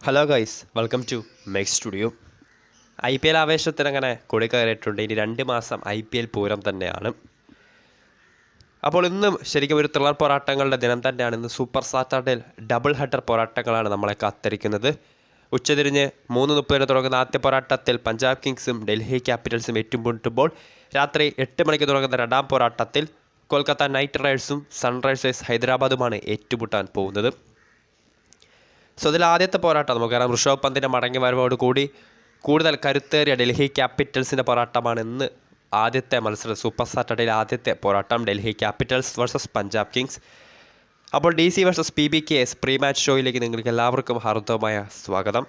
Hello guys, welcome to mech studio. IPL ആവേശത്തിനങ്ങനെ കൊടികയറിയിട്ടുണ്ട്. ഇനി 2 മാസം IPL പൂരം തന്നെയാണ്. അപ്പോൾ ഇന്നും ശരിക്കും ഒരു ത്രില്ലർ പോരാട്ടങ്ങളുടെ ദിനം തന്നെയാണ്. ഇന്ന് സൂപ്പർ സാറ്റർഡേയിൽ ഡബിൾ ഹെഡർ പോരാട്ടങ്ങളാണ് നമ്മളെ കാത്തിരിക്കുന്നത്. ഉച്ചതിരിഞ്ഞ് 3:30 തുടങ്ങുന്ന ആദ്യ പോരാട്ടത്തിൽ പഞ്ചാബ് കിങ്സും ഡൽഹി ക്യാപിറ്റൽസും ഏറ്റുമുട്ടുമ്പോൾ രാത്രി 8 മണിക്ക് തുടങ്ങുന്ന രണ്ടാം പോരാട്ടത്തിൽ കൊൽക്കത്ത നൈറ്റ് റൈഡേഴ്സും സൺറൈസേഴ്സ് ഹൈദരാബാദുമാണ് ഏറ്റുമുട്ടാൻ പോകുന്നത്. സോ ഇതിൽ ആദ്യത്തെ പോരാട്ടം നമുക്കറിയാം, ഋഷഭ് പന്തിൻ്റെ മടങ്ങി വരവോട് കൂടി കൂടുതൽ കരുത്തേറിയ ഡൽഹി ക്യാപിറ്റൽസിൻ്റെ പോരാട്ടമാണ് ഇന്ന് ആദ്യത്തെ മത്സരം. സൂപ്പർ സാറ്റർഡേയിലെ ആദ്യത്തെ പോരാട്ടം Delhi capitals versus Punjab kings. അപ്പോൾ DC versus PBKS pre match ഷോയിലേക്ക് നിങ്ങൾക്ക് എല്ലാവർക്കും ഹാർദവമായ സ്വാഗതം.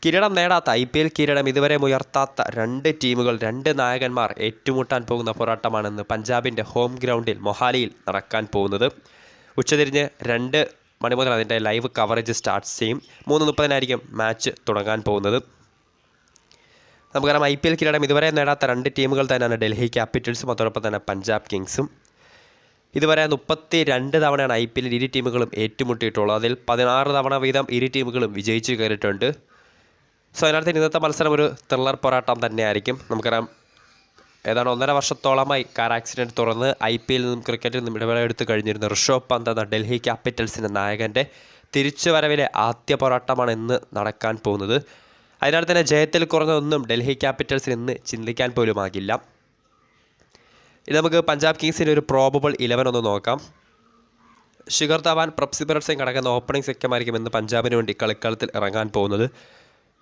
കിരീടം നേടാത്ത IPL കിരീടം ഇതുവരെ ഉയർത്താത്ത 2 ടീമുകൾ, 2 നായകന്മാർ ഏറ്റുമുട്ടാൻ പോകുന്ന പോരാട്ടമാണെന്ന് പഞ്ചാബിൻ്റെ ഹോം ഗ്രൗണ്ടിൽ മൊഹാലിയിൽ നടക്കാൻ പോകുന്നത്. ഉച്ചതിരിഞ്ഞ് 2 മണി മുതൽ അതിൻ്റെ ലൈവ് കവറേജ് സ്റ്റാർട്ട് ചെയ്യും. 3:30 മാച്ച് തുടങ്ങാൻ പോകുന്നത്. നമുക്കറിയാം, IPL കിരീടം ഇതുവരെ നേടാത്ത 2 ടീമുകൾ തന്നെയാണ് ഡൽഹി ക്യാപിറ്റൽസും അതോടൊപ്പം തന്നെ പഞ്ചാബ് കിങ്സും. ഇതുവരെ 32 തവണയാണ് IPL ഇരു ടീമുകളും ഏറ്റുമുട്ടിയിട്ടുള്ളത്. അതിൽ 16 തവണ വീതം ഇരു ടീമുകളും വിജയിച്ചു കയറിയിട്ടുണ്ട്. സോ അതിനകത്ത് ഇന്നത്തെ മത്സരം ഒരു ത്രില്ലർ പോരാട്ടം തന്നെയായിരിക്കും. നമുക്കറിയാം, ഏതാണ്ട് 1.5 വർഷത്തോളമായി കാർ ആക്സിഡൻറ്റ് തുറന്ന് IPL നിന്നും ക്രിക്കറ്റിൽ നിന്നും ഇടവേളയെടുത്ത് കഴിഞ്ഞിരുന്ന ഋഷഭ് പന്ത് എന്ന ഡൽഹി ക്യാപിറ്റൽസിൻ്റെ നായകൻ്റെ തിരിച്ചുവരവിലെ ആദ്യ പോരാട്ടമാണ് ഇന്ന് നടക്കാൻ പോകുന്നത്. അതിനാൽ തന്നെ ജയത്തിൽ കുറഞ്ഞൊന്നും ഡൽഹി ക്യാപിറ്റൽസിന് ഇന്ന് ചിന്തിക്കാൻ പോലുമാകില്ല. ഇനി നമുക്ക് പഞ്ചാബ് കിങ്സിൻ്റെ ഒരു പ്രോബബിൾ 11 ഒന്ന് നോക്കാം. ശിഖർ ധവാൻ, പ്രഭ്സിമരൻ സിംഗ് അടങ്ങുന്ന ഓപ്പണിംഗ് സെക്ടമായിരിക്കും ഇന്ന് പഞ്ചാബിന് വേണ്ടി കളിക്കളത്തിൽ ഇറങ്ങാൻ പോകുന്നത്.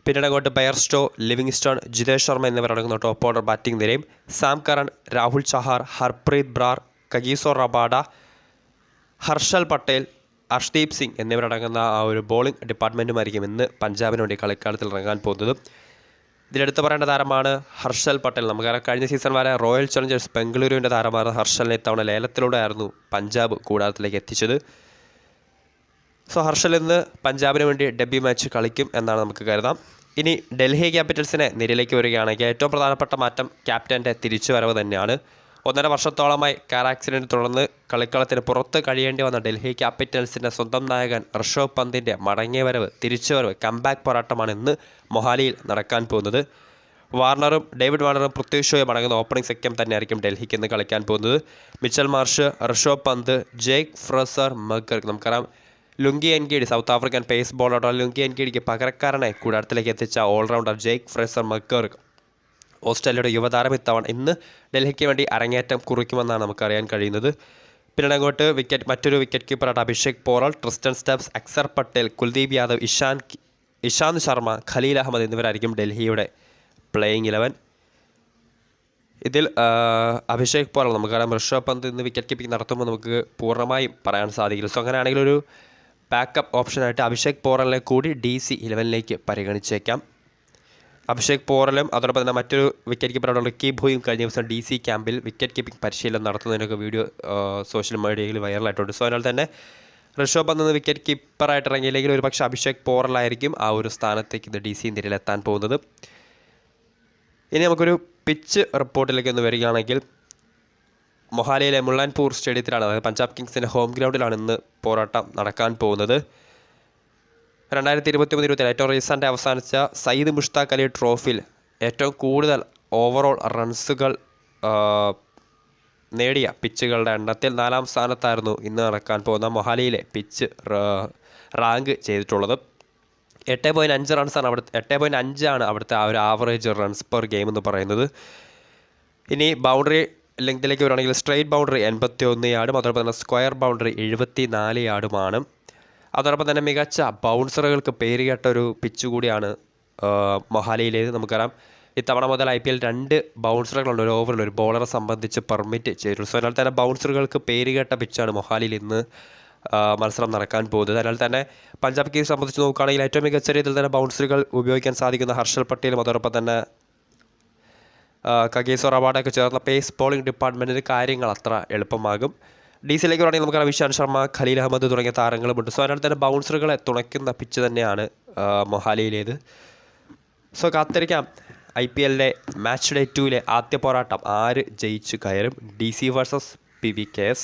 പിന്നീട് അങ്ങോട്ട് ബെയർസ്റ്റോ, ലിവിങ്സ്റ്റൺ, ജിതേഷ് ശർമ്മ എന്നിവരടങ്ങുന്ന ടോപ്പ് ഓർഡർ ബാറ്റിംഗ് നിരയും Sam Curran, Rahul Chahar, Harpreet Brar, Kagiso Rabada, Harshal Patel, Arshdeep Singh എന്നിവരടങ്ങുന്ന ആ ഒരു ബോളിംഗ് ഡിപ്പാർട്ട്മെൻറ്റുമായിരിക്കും ഇന്ന് പഞ്ചാബിന് വേണ്ടി കളിക്കളത്തിൽ ഇറങ്ങാൻ പോകുന്നത്. ഇതിലെടുത്ത് പറയേണ്ട താരമാണ് ഹർഷൽ പട്ടേൽ. നമുക്കറിയാം, കഴിഞ്ഞ സീസൺ വരെ റോയൽ ചലഞ്ചേഴ്സ് ബംഗളൂരുവിൻ്റെ താരമാണ് ഹർഷലിനെ ഇത്തവണ ലേലത്തിലൂടെ ആയിരുന്നു പഞ്ചാബ് കൂടാരത്തിലേക്ക് എത്തിച്ചത്. സോ ഹർഷൽ ഇന്ന് പഞ്ചാബിന് വേണ്ടി ഡെബ്യൂ മാച്ച് കളിക്കും എന്നാണ് നമുക്ക് കരുതാം. ഇനി ഡൽഹി ക്യാപിറ്റൽസിനെ നിരയിലേക്ക് വരികയാണെങ്കിൽ ഏറ്റവും പ്രധാനപ്പെട്ട മാറ്റം ക്യാപ്റ്റൻ്റെ തിരിച്ചുവരവ് തന്നെയാണ്. 1.5 വർഷത്തോളമായി കാർ ആക്സിഡൻറ്റ് തുടർന്ന് കളിക്കളത്തിന് പുറത്ത് കഴിയേണ്ടി വന്ന ഡൽഹി ക്യാപിറ്റൽസിൻ്റെ സ്വന്തം നായകൻ ഋഷഭ് പന്തിൻ്റെ മടങ്ങിവരവ്, തിരിച്ചുവരവ്, കംബാക്ക് പോരാട്ടമാണ് ഇന്ന് മൊഹാലിയിൽ നടക്കാൻ പോകുന്നത്. ഡേവിഡ് വാർണറും പൃഥ്വി ഷോയും അടങ്ങുന്ന ഓപ്പണിംഗ് സെക്കം തന്നെയായിരിക്കും ഡൽഹിക്ക് ഇന്ന് കളിക്കാൻ പോകുന്നത്. Mitchell Marsh, Rishabh Pant, Jake Fraser മക്കർക്ക്. നമുക്കറിയാം, Lungi Ngidi, South African pace bowler Lungi എൻഗേഡിക്ക് പകരക്കാരനെ കൂടാരത്തിലേക്ക് എത്തിച്ച ഓൾറൗണ്ടർ ജേക്ക് ഫ്രസർ മക്കർക്ക് ഓസ്ട്രേലിയയുടെ യുവതാരം ഇന്ന് ഡൽഹിക്ക് വേണ്ടി അരങ്ങേറ്റം കുറിക്കുമെന്നാണ് നമുക്കറിയാൻ കഴിയുന്നത്. പിന്നീട് അങ്ങോട്ട് മറ്റൊരു വിക്കറ്റ് കീപ്പറായിട്ട് അഭിഷേക് പോറൽ, ട്രിസ്റ്റൻ സ്റ്റബ്സ്, അക്സർ പട്ടേൽ, കുൽദീപ് യാദവ്, ഇഷാന്ത് ശർമ്മ, ഖലീൽ അഹമ്മദ് എന്നിവരായിരിക്കും ഡൽഹിയുടെ പ്ലേയിങ് 11. ഇതിൽ അഭിഷേക് പോറൽ, നമുക്കറിയാം ഋഷഭ് പന്ത് ഇന്ന് വിക്കറ്റ് കീപ്പിംഗ് നടത്തുമ്പോൾ നമുക്ക് പൂർണ്ണമായും പറയാൻ സാധിക്കില്ല. സോ അങ്ങനെയാണെങ്കിൽ ഒരു ബാക്കപ്പ് ഓപ്ഷനായിട്ട് അഭിഷേക് പോറലിനെ കൂടി DC 11ലേക്ക് പരിഗണിച്ചേക്കാം. അഭിഷേക് പോറലും അതോടൊപ്പം തന്നെ മറ്റൊരു വിക്കറ്റ് കീപ്പറായിട്ടുള്ള റിക്കി ഭോയും കഴിഞ്ഞ ദിവസം DC ക്യാമ്പിൽ വിക്കറ്റ് കീപ്പിംഗ് പരിശീലനം നടത്തുന്നതിനൊക്കെ വീഡിയോ സോഷ്യൽ മീഡിയയിൽ വൈറലായിട്ടുണ്ട്. സോ അതിനാൽ തന്നെ ഋഷഭ് പന്ത് വിക്കറ്റ് കീപ്പറായിട്ട് ഇറങ്ങിയില്ലെങ്കിൽ ഒരു പക്ഷേ അഭിഷേക് പോറലായിരിക്കും ആ ഒരു സ്ഥാനത്തേക്ക് ഇത് DC നിരയിലെത്താൻ പോകുന്നത്. ഇനി നമുക്കൊരു പിച്ച് റിപ്പോർട്ടിലേക്ക് ഒന്ന് വരികയാണെങ്കിൽ, മൊഹാലിയിലെ മുള്ളൻപൂർ സ്റ്റേഡിയത്തിലാണ്, അതായത് പഞ്ചാബ് കിങ്സിൻ്റെ ഹോം ഗ്രൗണ്ടിലാണ് ഇന്ന് പോരാട്ടം നടക്കാൻ പോകുന്നത്. 2023-2024 ഏറ്റവും റീസെൻ്റ് അവസാനിച്ച സയ്യിദ് മുഷ്താഖ് അലി ട്രോഫിയിൽ ഏറ്റവും കൂടുതൽ ഓവറോൾ റൺസുകൾ നേടിയ പിച്ചുകളുടെ എണ്ണത്തിൽ 4ാം സ്ഥാനത്തായിരുന്നു ഇന്ന് നടക്കാൻ പോകുന്ന മൊഹാലിയിലെ പിച്ച് റാങ്ക് ചെയ്തിട്ടുള്ളത്. 8.5 റൺസാണ് 8.5 ആണ് അവിടുത്തെ ആ ഒരു ആവറേജ് റൺസ് പെർ ഗെയിം എന്ന് പറയുന്നത്. ഇനി ബൗണ്ടറി ലെങ്തിലേക്ക് വരികയാണെങ്കിൽ സ്ട്രെയിറ്റ് ബൗണ്ടറി 81 യാർഡും അതോടൊപ്പം തന്നെ സ്ക്വയർ ബൗണ്ടറി 74 യാർഡുമാണ്. അതോടൊപ്പം തന്നെ മികച്ച ബൗൺസറുകൾക്ക് പേരുകേട്ട ഒരു പിച്ച് കൂടിയാണ് മൊഹാലിയിലേത്. നമുക്കറിയാം, ഇത്തവണ മുതൽ IPL 2 ബൗൺസറുകളുണ്ട് ഒരു ഓവറിൽ ഒരു ബോളറെ സംബന്ധിച്ച് പെർമിറ്റ് ചെയ്തിട്ടുള്ളൂ. സോ അതിനാൽ തന്നെ ബൗൺസറുകൾക്ക് പേരുകേട്ട പിച്ചാണ് മൊഹാലിയിൽ ഇന്ന് മത്സരം നടക്കാൻ പോകുന്നത്. അതിനാൽ തന്നെ പഞ്ചാബ് കിങ്സ് സംബന്ധിച്ച് നോക്കുകയാണെങ്കിൽ ഏറ്റവും മികച്ച രീതിയിൽ തന്നെ ബൗൺസറുകൾ ഉപയോഗിക്കാൻ സാധിക്കുന്ന ഹർഷൽ പട്ടേലും അതോടൊപ്പം തന്നെ കഗീസോ റബാഡയൊക്കെ ചേർന്ന പേസ് ബോളിംഗ് ഡിപ്പാർട്ട്മെൻറ്റിന് കാര്യങ്ങൾ അത്ര എളുപ്പമാകും. DCയിലേക്ക് പറയുകയാണെങ്കിൽ നമുക്ക് ഇഷാന്ത് ശർമ്മ, ഖലീൽ അഹമ്മദ് തുടങ്ങിയ താരങ്ങളുമുണ്ട്. സോ അതിനാൽ തന്നെ ബൗൺസറുകളെ തുണയ്ക്കുന്ന പിച്ച് തന്നെയാണ് മൊഹാലിയിലേത്. സോ കാത്തിരിക്കാം IPLലെ മാച്ച് ഡേ 2ലെ ആദ്യ പോരാട്ടം ആര് ജയിച്ചു കയറും, DC വേഴ്സസ് PBKS.